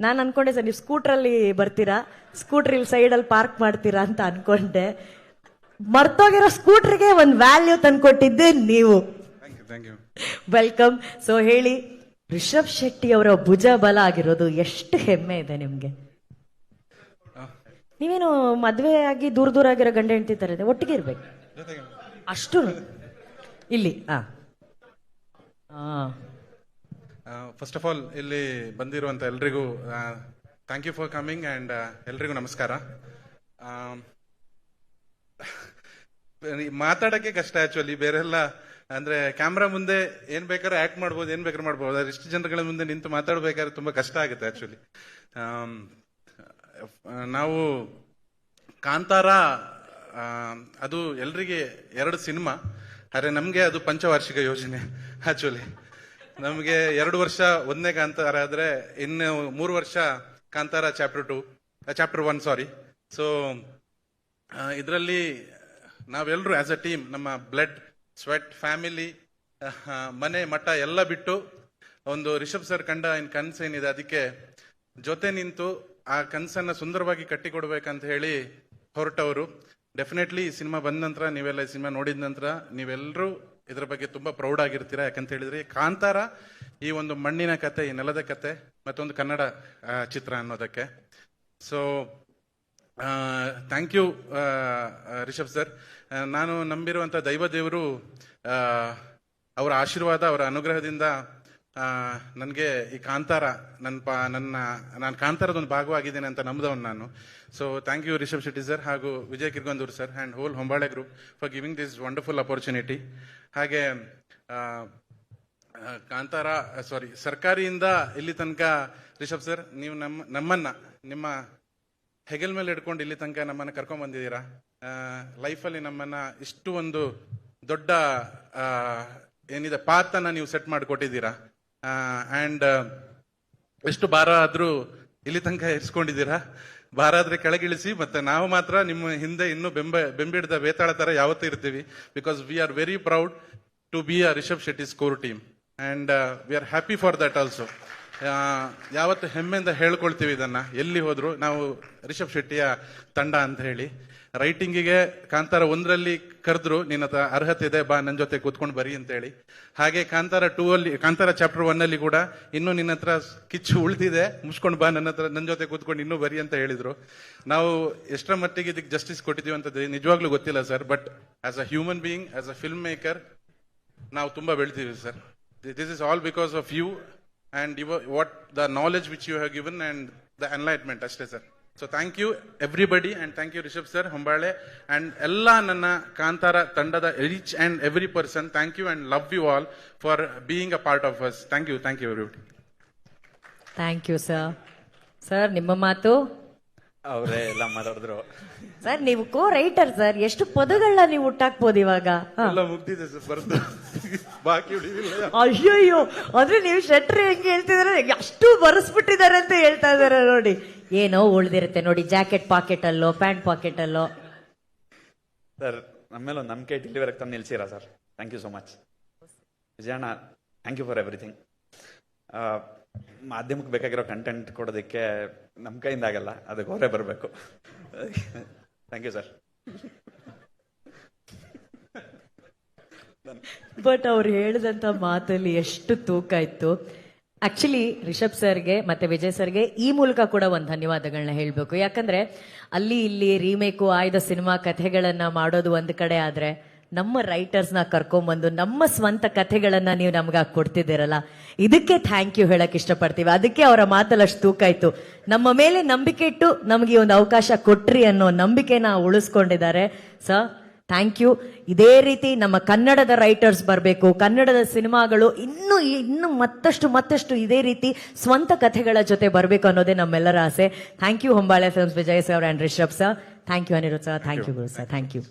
ನಾನು ಅನ್ಕೊಂಡೆ ಸರ್ ನೀವು ಸ್ಕೂಟ್ರಲ್ಲಿ ಬರ್ತೀರಾ, ಸ್ಕೂಟರ್ ಇಲ್ಲಿ ಸೈಡಲ್ಲಿ ಪಾರ್ಕ್ ಮಾಡ್ತೀರಾ ಅಂತ ಅನ್ಕೊಂಡೆ. ಮರ್ತೋಗಿರೋ ಸ್ಕೂಟ್ರಿಗೆ ಒಂದು ವ್ಯಾಲ್ಯೂ ತಂದ್ಕೊಟ್ಟಿದ್ದೆ ನೀವು. ವೆಲ್ಕಮ್. ಸೊ ಹೇಳಿ, ರಿಷಬ್ ಶೆಟ್ಟಿ ಅವರ ಭುಜ ಬಲ ಆಗಿರೋದು ಎಷ್ಟು ಹೆಮ್ಮೆ ಇದೆ ನಿಮ್ಗೆ? ನೀವೇನು ಮದ್ವೆ ಆಗಿ ದೂರ ದೂರ ಆಗಿರೋ ಗಂಡ ಹೆಂಡತಿ ತರ ಇದೆ, ಒಟ್ಟಿಗೆ ಇರ್ಬೇಕು ಅಷ್ಟು ಇಲ್ಲಿ. ಫಸ್ಟ್ ಆಫ್ ಆಲ್ ಇಲ್ಲಿ ಬಂದಿರುವಂತ ಎಲ್ರಿಗೂ thank you for coming and ಎಲ್ರಿಗೂ ನಮಸ್ಕಾರ. ಮಾತಾಡಕ್ಕೆ ಕಷ್ಟ ಆಕ್ಚುಲಿ, ಬೇರೆಲ್ಲ ಅಂದ್ರೆ ಕ್ಯಾಮ್ರಾ ಮುಂದೆ ಏನ್ ಬೇಕಾದ್ರೆ ಆಕ್ಟ್ ಮಾಡ್ಬೋದು, ಏನ್ ಬೇಕಾದ್ರೆ ಮಾಡ್ಬೋದು. ಅದ್ರ ಇಷ್ಟು ಜನಗಳ ಮುಂದೆ ನಿಂತು ಮಾತಾಡ್ಬೇಕಾದ್ರೆ ತುಂಬಾ ಕಷ್ಟ ಆಗುತ್ತೆ ಆಕ್ಚುಲಿ. ನಾವು ಕಾಂತಾರ ಅದು ಎಲ್ರಿಗೆ 2 ಸಿನಿಮಾ, ಆದ್ರೆ ನಮ್ಗೆ ಅದು ಪಂಚವಾರ್ಷಿಕ ಯೋಜನೆ. ಆಕ್ಚುಲಿ ನಮ್ಗೆ 2 ವರ್ಷ ಒಂದನೇ ಕಾಂತಾರ ಆದ್ರೆ ಇನ್ನು 3 ವರ್ಷ ಕಾಂತಾರ ಚಾಪ್ಟರ್ 1 ಸಾರಿ. ಸೊ ಇದರಲ್ಲಿ ನಾವೆಲ್ಲರೂ ಆಸ್ ಅ ಟೀಮ್ ನಮ್ಮ ಬ್ಲಡ್ ಸ್ವೆಟ್ ಫ್ಯಾಮಿಲಿ ಮನೆ ಮಠ ಎಲ್ಲ ಬಿಟ್ಟು ಒಂದು ರಿಷಬ್ ಸರ್ ಕಂಡ ಕನ್ಸೇನಿದೆ ಅದಕ್ಕೆ ಜೊತೆ ನಿಂತು ಆ ಕನ್ಸನ್ನ ಸುಂದರವಾಗಿ ಕಟ್ಟಿಕೊಡ್ಬೇಕಂತ ಹೇಳಿ ಹೊರಟವರು. ಡೆಫಿನೆಟ್ಲಿ ಈ ಸಿನಿಮಾ ಬಂದ ನಂತರ, ನೀವೆಲ್ಲ ಈ ಸಿನಿಮಾ ನೋಡಿದ ನಂತರ ನೀವೆಲ್ಲರೂ ಇದ್ರ ಬಗ್ಗೆ ತುಂಬಾ ಪ್ರೌಡ್ ಆಗಿರ್ತೀರಾ. ಯಾಕಂತ ಹೇಳಿದ್ರೆ ಕಾಂತಾರ ಈ ಒಂದು ಮಣ್ಣಿನ ಕತೆ, ಈ ನೆಲದ ಕತೆ, ಮತ್ತೊಂದು ಕನ್ನಡ ಚಿತ್ರ ಅನ್ನೋದಕ್ಕೆ. So thank you Rishab sir. ನಾನು ನಂಬಿರುವಂತ ದೈವ ದೇವರು ಅವರ ಆಶೀರ್ವಾದ, ಅವರ ಅನುಗ್ರಹದಿಂದ ನನಗೆ ಈ ಕಾಂತಾರ ನಾನು ಕಾಂತಾರದ ಒಂದು ಭಾಗವಾಗಿದ್ದೇನೆ ಅಂತ ನಂಬಿದವನು ನಾನು. So thank you Rishab Shetty sir ಹಾಗೂ Vijay Kiragandur sir and whole Hombale group for giving this wonderful opportunity. ಹಾಗೆ ಕಾಂತಾರ ಸರ್ಕಾರಿಯಿಂದ ಇಲ್ಲಿ ತನಕ ರಿಷಬ್ ಸರ್ ನೀವು ನಮ್ಮನ್ನ ನಿಮ್ಮ ಹೆಗಲ್ ಮೇಲೆ ಇಟ್ಕೊಂಡು ಇಲ್ಲಿ ತನಕ ನಮ್ಮನ್ನ ಕರ್ಕೊಂಡ್ ಬಂದಿದ್ದೀರಾ. ಲೈಫಲ್ಲಿ ನಮ್ಮನ್ನ ಇಷ್ಟು ಒಂದು ದೊಡ್ಡ ಏನಿದೆ ಪಾತನ್ನ ನೀವು ಸೆಟ್ ಮಾಡಿಕೊಟ್ಟಿದ್ದೀರಾ. ಅಂಡ್ ಎಷ್ಟು ಭಾರ ಆದ್ರೂ ಇಲ್ಲಿ ತನಕ ಇರಿಸ್ಕೊಂಡಿದ್ದೀರಾ. ಭಾರ ಆದ್ರೆ ಕೆಳಗಿಳಿಸಿ, ಮತ್ತೆ ನಾವು ಮಾತ್ರ ನಿಮ್ಮ ಹಿಂದೆ ಇನ್ನೂ ಬೆಂಬಿಡಿದ ಬೇತಾಳ ತರ ಯಾವತ್ತೂ ಇರ್ತೀವಿ. Because we are very proud to be a Rishab Shetty score team and we are happy for that also. ಯಾವತ್ತು ಹೆಮ್ಮೆಯಿಂದ ಹೇಳ್ಕೊಳ್ತೀವಿ ಇದನ್ನ, ಎಲ್ಲಿ ಹೋದ್ರು ನಾವು ರಿಷಬ್ ಶೆಟ್ಟಿಯ ತಂಡ ಅಂತ ಹೇಳಿ. ರೈಟಿಂಗಿಗೆ ಕಾಂತಾರ 1ರಲ್ಲಿ ಕರೆದ್ರು, ನಿನ್ನ ಹತ್ರ ಅರ್ಹತೆ ಇದೆ, ಬಾ ನನ್ನ ಜೊತೆ ಕೂತ್ಕೊಂಡು ಬರಿ ಅಂತ ಹೇಳಿ. ಹಾಗೆ ಕಾಂತಾರ ಚಾಪ್ಟರ್ 1 ಕೂಡ ಇನ್ನು ನಿನ್ನ ಹತ್ರ ಕಿಚ್ಚು ಉಳಿದಿದೆ, ಮುಗಿಸ್ಕೊಂಡು ಬಾ ನನ್ನ ಜೊತೆ ಕೂತ್ಕೊಂಡು ಇನ್ನೂ ಬರಿ ಅಂತ ಹೇಳಿದ್ರು. ನಾವು ಎಷ್ಟರ ಮಟ್ಟಿಗೆ ಇದಕ್ಕೆ ಜಸ್ಟಿಸ್ ಕೊಟ್ಟಿದೀವಿ ಅಂತ ನಿಜವಾಗ್ಲೂ ಗೊತ್ತಿಲ್ಲ sir. But as a human being, as a film maker ನಾವು ತುಂಬಾ ಬೆಳ್ತೀವಿ sir. This is all because of you and what the knowledge which you have given and the enlightenment ಅಷ್ಟೇ ಸರ್. So thank you everybody and thank you Rishab sir, Hombale and ಎಲ್ಲ ನನ್ನ ಕಾಂತಾರ ತಂಡದ each and every person. Thank you and love you all for being a part of us. Thank you everybody. Thank you sir. Sir ನಿಮ್ಮ ಮಾತು? ಅವರೇ ಎಲ್ಲ ಮಾತಾಡಿದ್ರು sir. ನೀವು ಕೋ writer sir, ಎಷ್ಟು ಪದಗಳನ್ನ ನೀವು ಹುಟ್ಟಾಕ್ಬೋದು ಇವಾಗ? ಎಲ್ಲ ಮುಗ್ದಿದೆ ಸರ್, ಬರ್ದು ಬಾಕಿ ಉಳಿದಿಲ್ಲ. ಅಯ್ಯಯ್ಯೋ, ಅಂದ್ರೆ ನೀವು ಶೆಟ್ರಿ ಹೆಂಗೆ ಹೇಳ್ತಿದಾರೆ, ಅಷ್ಟು ಬರೆಸ್ಬಿಟ್ಟಿದ್ದಾರೆ ಅಂತ ಹೇಳ್ತಾ ಇದಾರೆ ನೋಡಿ. ಏನೋ ಉಳ್ದಿರುತ್ತೆ ನೋಡಿ, ಜಾಕೆಟ್ ಪಾಕೆಟ್ ಅಲ್ಲೋ, ಪ್ಯಾಂಟ್ ಪಾಕೆಟ್ ಅಲ್ಲೋ. ಸರ್ ನಮ್ಮೇಲೆ ಒಂದು ನಂಬಿಕೆ ಇಟ್ಟು ಇಲ್ಲಿವರೆಗೆ ತಂದು ನಿಲ್ಸಿರಾ sir. Thank you so much ವಿಜಯಣ್ಣ. Thank you for everything. ಮಾಧ್ಯಮಕ್ಕೆ ಬೇಕಾಗಿರೋ ಕಂಟೆಂಟ್ ಕೊಡೋದಕ್ಕೆ ನಮ್ಮ ಕೈಯಿಂದ ಆಗಲ್ಲ, ಅದಕ್ಕೆ ಅವರೇ ಬರಬೇಕು. Thank you sir. ಬಟ್ ಅವ್ರು ಹೇಳಿದಂತ ಮಾತಲ್ಲಿ ಎಷ್ಟು ತೂಕ ಇತ್ತು. ಆಕ್ಚುಲಿ ರಿಷಬ್ ಸರ್ಗೆ ಮತ್ತೆ ವಿಜಯ್ ಸರ್ಗೆ ಈ ಮೂಲಕ ಕೂಡ ಒಂದು ಧನ್ಯವಾದಗಳನ್ನ ಹೇಳ್ಬೇಕು. ಯಾಕಂದ್ರೆ ಅಲ್ಲಿ ಇಲ್ಲಿ ರೀಮೇಕು ಆಯ್ದ ಸಿನಿಮಾ ಕಥೆಗಳನ್ನ ಮಾಡೋದು ಒಂದ್ ಕಡೆ ಆದ್ರೆ, ನಮ್ಮ ರೈಟರ್ಸ್ನ ಕರ್ಕೊಂಡ್ಬಂದು ನಮ್ಮ ಸ್ವಂತ ಕಥೆಗಳನ್ನ ನೀವು ನಮ್ಗೆ ಕೊಡ್ತಿದ್ದೀರಲ್ಲ, ಇದಕ್ಕೆ ಥ್ಯಾಂಕ್ ಯು ಹೇಳಕ್ ಇಷ್ಟಪಡ್ತೀವಿ. ಅದಕ್ಕೆ ಅವರ ಮಾತಲ್ಲಿ ಅಷ್ಟು ತೂಕ ಇತ್ತು. ನಮ್ಮ ಮೇಲೆ ನಂಬಿಕೆ ಇಟ್ಟು ನಮ್ಗೆ ಒಂದು ಅವಕಾಶ ಕೊಟ್ರಿ ಅನ್ನೋ ನಂಬಿಕೆನ ಉಳಿಸ್ಕೊಂಡಿದ್ದಾರೆ. Sir thank you. ಇದೇ ರೀತಿ ನಮ್ಮ ಕನ್ನಡದ ರೈಟರ್ಸ್ ಬರಬೇಕು, ಕನ್ನಡದ ಸಿನಿಮಾಗಳು ಇನ್ನು ಮತ್ತಷ್ಟು ಇದೇ ರೀತಿ ಸ್ವಂತ ಕಥೆಗಳ ಜೊತೆ ಬರಬೇಕು ಅನ್ನೋದೇ ನಮ್ಮೆಲ್ಲರ ಆಸೆ. Thank you Hombale films, Vijay sir and Rishab sir. Thank you Aniruddha sir. Thank you Guru sir. Thank you.